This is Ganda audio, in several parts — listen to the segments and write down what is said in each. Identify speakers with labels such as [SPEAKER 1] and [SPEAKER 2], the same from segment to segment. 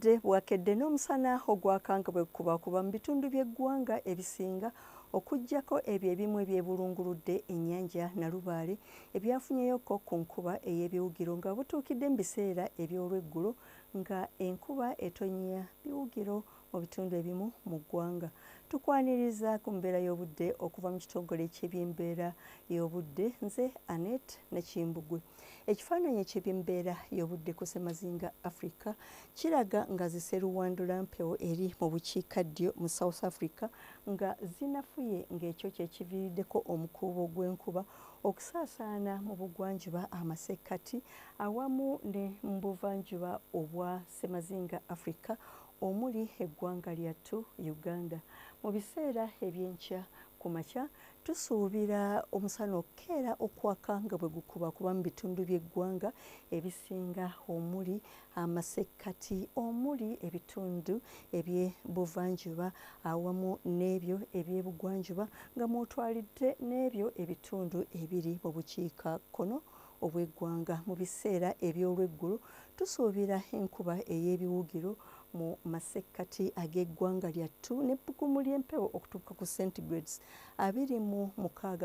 [SPEAKER 1] Bwakedde n'omusana ogwakanga bwe kuba mu bitundu by'eggwanga ebisinga okuggyako ebyo ebimu ebyebulunguludde ennyanja Nalubaale ebyafunyeyoko ku nkuba ey'ebiwugiro nga butuukidde mu biseera eby'olweggulo nga enkuba etonnya biwugiro mu bitundu ebimu mu ggwanga. Tukwaniriza ku mbeera y'obudde okuva mu kitongole ky'ebyembeera y'obudde. Nze Annette Nakimbugwe. Ekifaananyi ky'ebyembeera y'obudde ku Ssemazinga Africa kiraga nga ziseruwandula mpewo eri mu bukiikaddyo mu South Africa nga zinafuye ng'ekyo kye kiviiriddeko omukuubo gw'enkuba okusaasaana mu bugwanjuba amasekkati awamu ne mu buvanjuba obwa Ssemazinga Africa omuli eggwanga lyattu Uganda. Mu biseera eby'enkya ku makya tusuubira omusana okukeera okwaka nga bwe gukubakuba mu bitundu by'eggwanga ebisinga omuli amasekkati omuli ebitundu eby'ebuvanjuba awamu n'ebyo eby'ebugwanjuba nga mwotwalidde n'ebyo ebitundu ebiri mu bukiikakkono obw'eggwanga. Mu biseera eby'olweggulo tusuubira enkuba ey'ebiwugiro mu masekkati ag'eggwanga lyattu n'ebbugumu ly'empewo okutuuka ku centigrades 26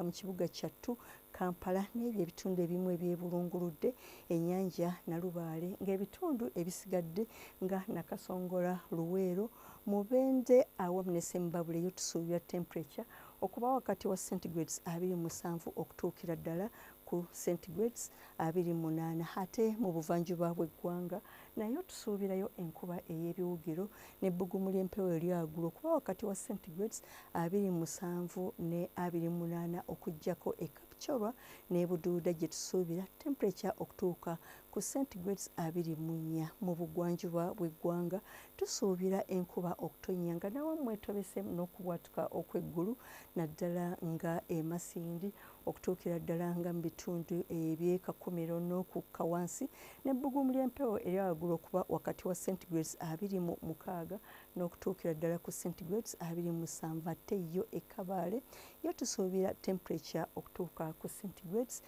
[SPEAKER 1] mu kibuga kyattu Kampala n'ebyo ebitundu ebimu ebyebulunguludde ennyanja Nalubaale ng'ebitundu ebisigadde nga Nakasongola, Luweero, Mubende awamu ne Sembabule yo tusuubira temperature okuba wakati wa centigrades 27 okutuukira ddala ku centigrades 28 ate mu buvanjuba bw'eggwanga nayo tusuubirayo enkuba ey'ebiwugiro n'ebbugumu ly'empewo eryagulu okuba wakati wa centigrades 27 ne 28 okuggyako e Kapchorwa ne Buduuda gye tusuubira temperature okutuuka ku centigrades 24. Mu bugwanjuba bw'eggwanga tusuubira enkuba okutonnya nga nawe mwetobese n'okubwatuka okw'eggulu naddala nga e Masindi okutuukira ddala nga mu bitundu eby'e Kakomero n'okukka wansi n'ebbugumu ly'empewo eryawagulu okuba wakati wa centigrades 26 n'okutuukira ddala ku centigrades 27 ate yo e Kabaale yo tusuubira temperature okutuuka ku centigrades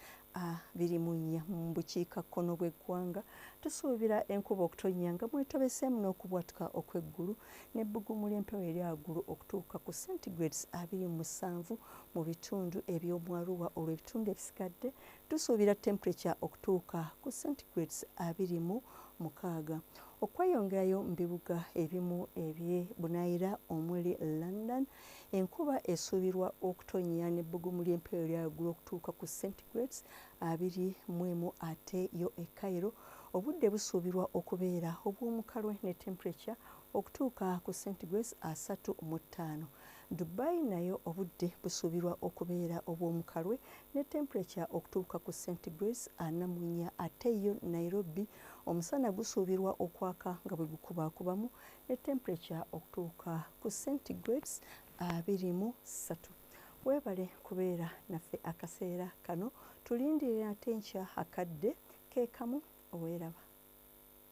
[SPEAKER 1] 24. Mu bukiikakkono bw'eggwanga tusuubira enkuba okutonnya nga mwetobeseemu n'okubwatuka okw'eggulu n'ebbugumu ly'empewo eryawagulu okutuuka ku centigrades 27 mu bitundu eby'omu Arua olwo ebitundu ebisigadde tusuubira temperature okutuuka ku centigrades 26. Okweyongerayo mu bibuga ebimu eby'e Bunaayira omuli London enkuba esuubirwa okutonnya n'ebbugumu ly'empewo eryawagulu okutuuka ku centigrades 21 ate yo e Cairo obudde busuubirwa okubeera obw'omukalwe ne temperature okutuuka ku centigrades 35. Dubai nayo obudde busuubirwa okubeera obw'omukalwe ne temperature okutuuka ku centigrades 44 ate yo Nairobi omusana gusuubirwa okwaka nga bwe gukubaakubamu ne temperature okutuuka ku centigrades 23. Weebale kubeera naffe akaseera kano tulindirira ate enkya akadde ke kamu oweeraba.